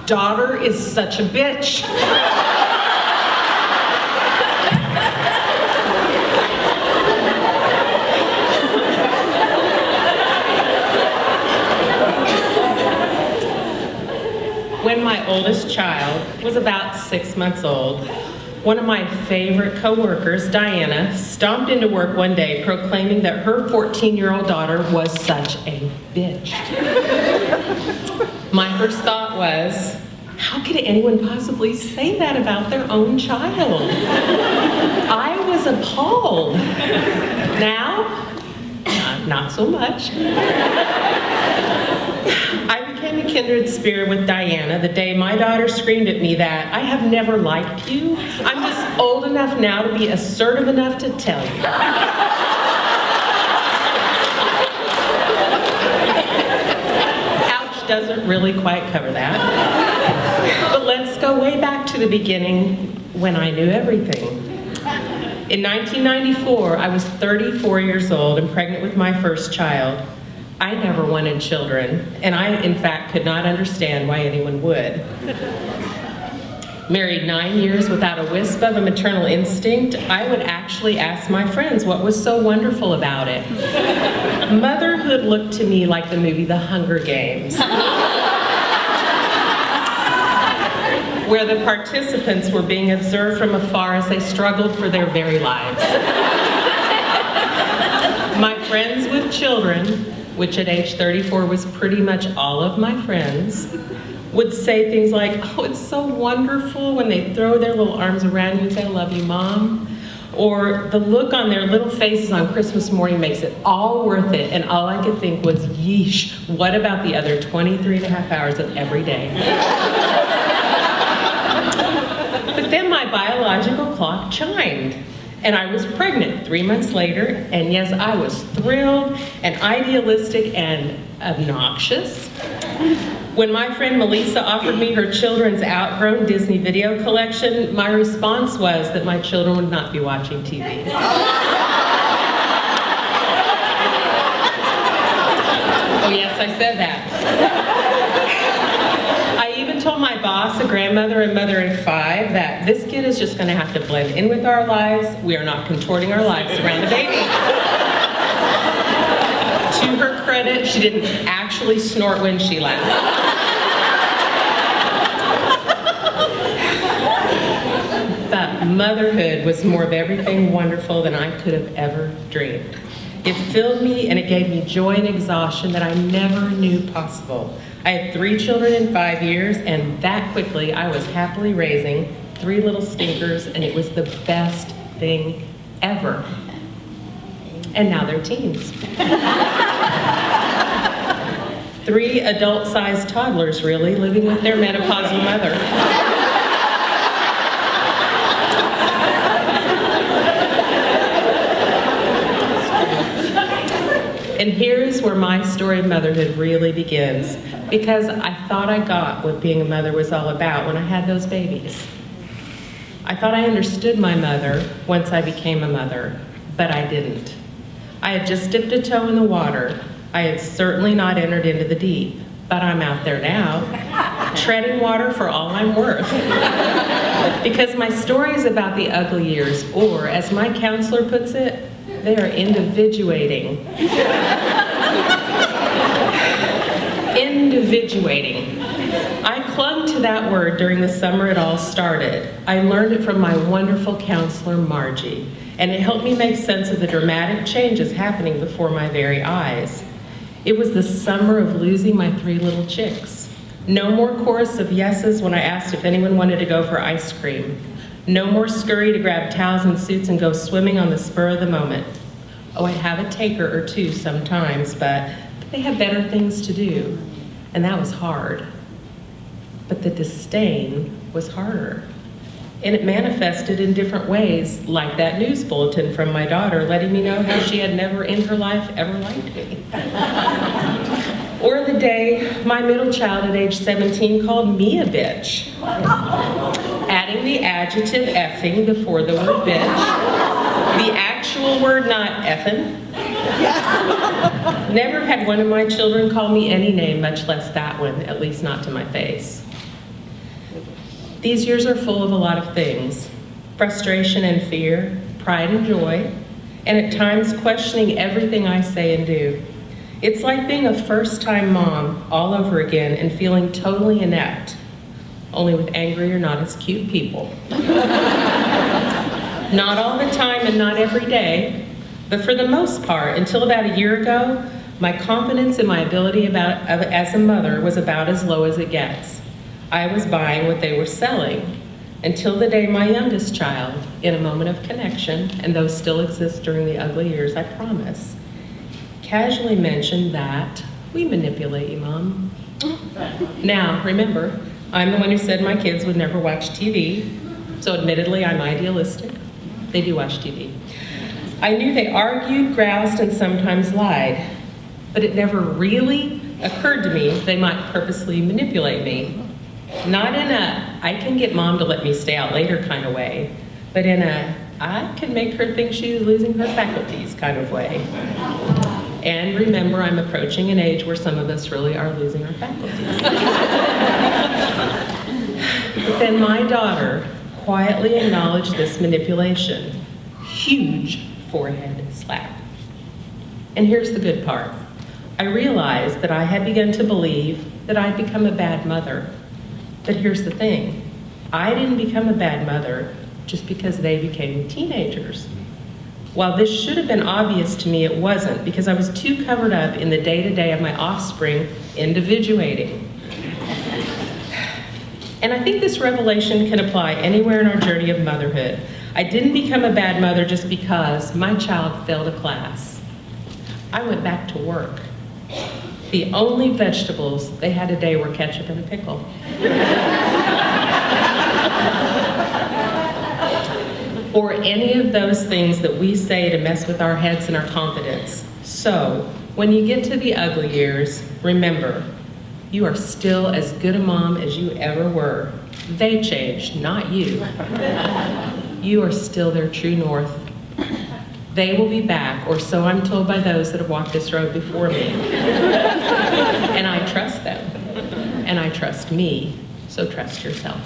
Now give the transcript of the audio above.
daughter is such a bitch. When my oldest child was about 6 months old, one of my favorite coworkers, Diana, stomped into work one day proclaiming that her 14-year-old daughter was such a bitch. My first thought was, how could anyone possibly say that about their own child? I was appalled. Now, not so much. I became a kindred spirit with Diana the day my daughter screamed at me that I have never liked you. I'm just old enough now to be assertive enough to tell you. Ouch doesn't really quite cover that. But let's go way back to the beginning when I knew everything. In 1994, I was 34 years old and pregnant with my first child. I never wanted children, and I, in fact, could not understand why anyone would. Married 9 years without a wisp of a maternal instinct, I would actually ask my friends what was so wonderful about it. Motherhood looked to me like the movie The Hunger Games, where the participants were being observed from afar as they struggled for their very lives. My friends with children, which at age 34 was pretty much all of my friends, would say things like, oh, it's so wonderful when they throw their little arms around you and say, I love you, Mom. Or the look on their little faces on Christmas morning makes it all worth it. And all I could think was, yeesh, what about the other 23 and a half hours of every day? But then my biological clock chimed. And I was pregnant 3 months later, and yes, I was thrilled and idealistic and obnoxious. When my friend Melissa offered me her children's outgrown Disney video collection, my response was that my children would not be watching TV. Oh yes, I said that. I even told my boss, a grandmother and mother of 5, that this kid is just going to have to blend in with our lives. We are not contorting our lives around a baby. To her credit, she didn't actually snort when she laughed. But motherhood was more of everything wonderful than I could have ever dreamed. It filled me and it gave me joy and exhaustion that I never knew possible. I had 3 children in 5 years, and that quickly I was happily raising 3 little stinkers, and it was the best thing ever. And now they're teens. 3 adult-sized toddlers, really, living with their menopausal mother. And here's where my story of motherhood really begins, because I thought I got what being a mother was all about when I had those babies. I thought I understood my mother once I became a mother, but I didn't. I had just dipped a toe in the water. I had certainly not entered into the deep, but I'm out there now, treading water for all I'm worth. Because my story is about the ugly years, or as my counselor puts it, they are individuating. Individuating. I clung to that word during the summer it all started. I learned it from my wonderful counselor, Margie, and it helped me make sense of the dramatic changes happening before my very eyes. It was the summer of losing my 3 little chicks. No more chorus of yeses when I asked if anyone wanted to go for ice cream. No more scurry to grab towels and suits and go swimming on the spur of the moment. Oh, I'd have a taker or 2 sometimes, but they had better things to do. And that was hard. But the disdain was harder. And it manifested in different ways, like that news bulletin from my daughter letting me know how she had never in her life ever liked me. Or the day my middle child at age 17 called me a bitch, adding the adjective effing before the word bitch, the actual word not effing. Never had one of my children call me any name, much less that one, at least not to my face. These years are full of a lot of things: frustration and fear, pride and joy, and at times questioning everything I say and do. It's like being a first-time mom all over again and feeling totally inept, only with angrier, not as cute people. Not all the time and not every day, but for the most part, until about a year ago, my confidence in my ability as a mother was about as low as it gets. I was buying what they were selling, until the day my youngest child, in a moment of connection, and those still exist during the ugly years, I promise, casually mentioned that, "We manipulate you, Mom." Now, remember, I'm the one who said my kids would never watch TV, so admittedly, I'm idealistic. They do watch TV. I knew they argued, groused, and sometimes lied, but it never really occurred to me they might purposely manipulate me. Not in a, I can get Mom to let me stay out later kind of way, but in a, I can make her think she's losing her faculties kind of way. And remember, I'm approaching an age where some of us really are losing our faculties. But then my daughter quietly acknowledged this manipulation. Huge forehead slap. And here's the good part. I realized that I had begun to believe that I'd become a bad mother. But here's the thing. I didn't become a bad mother just because they became teenagers. While this should have been obvious to me, it wasn't, because I was too covered up in the day-to-day of my offspring individuating. And I think this revelation can apply anywhere in our journey of motherhood. I didn't become a bad mother just because my child failed a class. I went back to work. The only vegetables they had today were ketchup and a pickle. Or any of those things that we say to mess with our heads and our confidence. So, when you get to the ugly years, remember, you are still as good a mom as you ever were. They changed, not you. You are still their true north. They will be back, or so I'm told by those that have walked this road before me. And I trust them, and I trust me, so trust yourself.